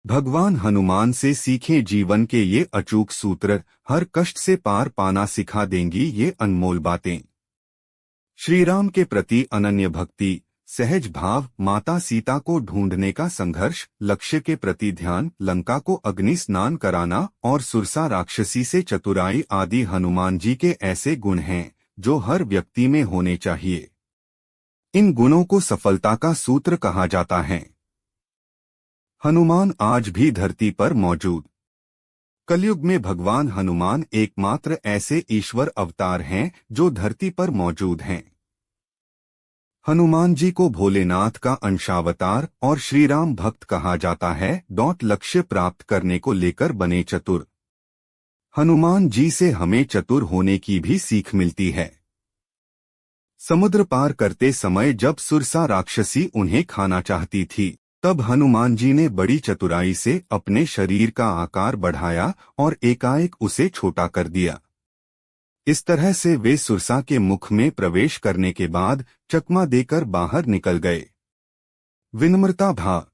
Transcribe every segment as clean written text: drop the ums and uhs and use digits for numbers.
भगवान हनुमान से सीखें, जीवन के ये अचूक सूत्र हर कष्ट से पार पाना सिखा देंगी ये अनमोल बातें। श्री राम के प्रति अनन्य भक्ति, सहज भाव, माता सीता को ढूंढने का संघर्ष, लक्ष्य के प्रति ध्यान, लंका को अग्नि स्नान कराना और सुरसा राक्षसी से चतुराई आदि हनुमान जी के ऐसे गुण हैं जो हर व्यक्ति में होने चाहिए। इन गुणों को सफलता का सूत्र कहा जाता है। हनुमान आज भी धरती पर मौजूद। कलयुग में भगवान हनुमान एकमात्र ऐसे ईश्वर अवतार हैं जो धरती पर मौजूद हैं। हनुमान जी को भोलेनाथ का अंशावतार और श्रीराम भक्त कहा जाता है। लक्ष्य प्राप्त करने को लेकर बने चतुर। हनुमान जी से हमें चतुर होने की भी सीख मिलती है। समुद्र पार करते समय जब सुरसा राक्षसी उन्हें खाना चाहती थी, तब हनुमान जी ने बड़ी चतुराई से अपने शरीर का आकार बढ़ाया और एकाएक उसे छोटा कर दिया। इस तरह से वे सुरसा के मुख में प्रवेश करने के बाद चकमा देकर बाहर निकल गए। विनम्रता भाव।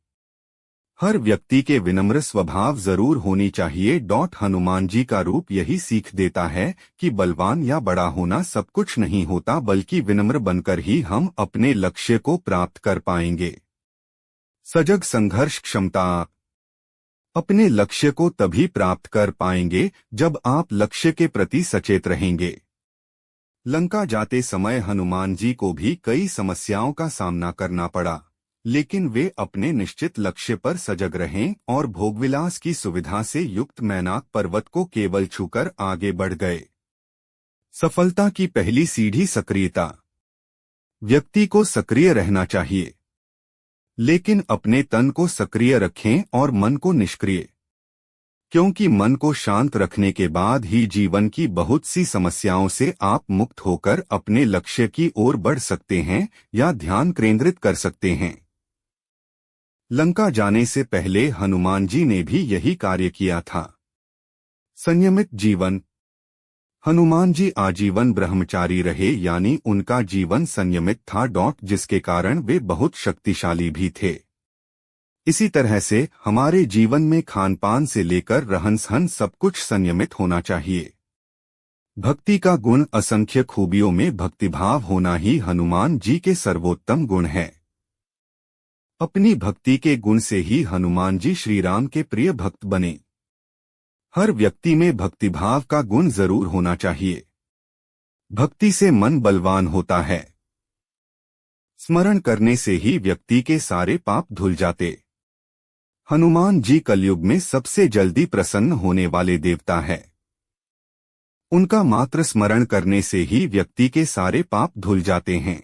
हर व्यक्ति के विनम्र स्वभाव जरूर होनी चाहिए। हनुमान जी का रूप यही सीख देता है कि बलवान या बड़ा होना सब कुछ नहीं होता, बल्कि विनम्र बनकर ही हम अपने लक्ष्य को प्राप्त कर पाएंगे। सजग संघर्ष क्षमता। अपने लक्ष्य को तभी प्राप्त कर पाएंगे जब आप लक्ष्य के प्रति सचेत रहेंगे। लंका जाते समय हनुमान जी को भी कई समस्याओं का सामना करना पड़ा, लेकिन वे अपने निश्चित लक्ष्य पर सजग रहें और भोगविलास की सुविधा से युक्त मैनाक पर्वत को केवल छूकर आगे बढ़ गए। सफलता की पहली सीढ़ी सक्रियता। व्यक्ति को सक्रिय रहना चाहिए, लेकिन अपने तन को सक्रिय रखें और मन को निष्क्रिय, क्योंकि मन को शांत रखने के बाद ही जीवन की बहुत सी समस्याओं से आप मुक्त होकर अपने लक्ष्य की ओर बढ़ सकते हैं या ध्यान केंद्रित कर सकते हैं। लंका जाने से पहले हनुमान जी ने भी यही कार्य किया था। संयमित जीवन। हनुमान जी आजीवन ब्रह्मचारी रहे, यानी उनका जीवन संयमित था, जिसके कारण वे बहुत शक्तिशाली भी थे। इसी तरह से हमारे जीवन में खान पान से लेकर रहन सहन सब कुछ संयमित होना चाहिए। भक्ति का गुण। असंख्य खूबियों में भक्तिभाव होना ही हनुमान जी के सर्वोत्तम गुण है। अपनी भक्ति के गुण से ही हनुमान जी श्रीराम के प्रिय भक्त बने। हर व्यक्ति में भक्तिभाव का गुण जरूर होना चाहिए। भक्ति से मन बलवान होता है। स्मरण करने से ही व्यक्ति के सारे पाप धुल जाते। हनुमान जी कलयुग में सबसे जल्दी प्रसन्न होने वाले देवता है। उनका मात्र स्मरण करने से ही व्यक्ति के सारे पाप धुल जाते हैं।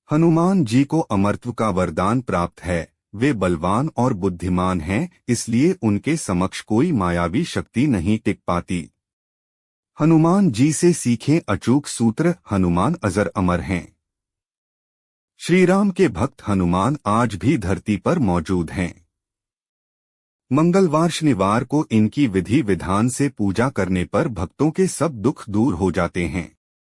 हनुमान जी को अमरत्व का वरदान प्राप्त है। वे बलवान और बुद्धिमान हैं, इसलिए उनके समक्ष कोई मायावी शक्ति नहीं टिक पाती। हनुमान जी से सीखें अचूक सूत्र। हनुमान अजर अमर हैं। श्रीराम के भक्त हनुमान आज भी धरती पर मौजूद हैं। मंगलवार शनिवार को इनकी विधि विधान से पूजा करने पर भक्तों के सब दुख दूर हो जाते हैं।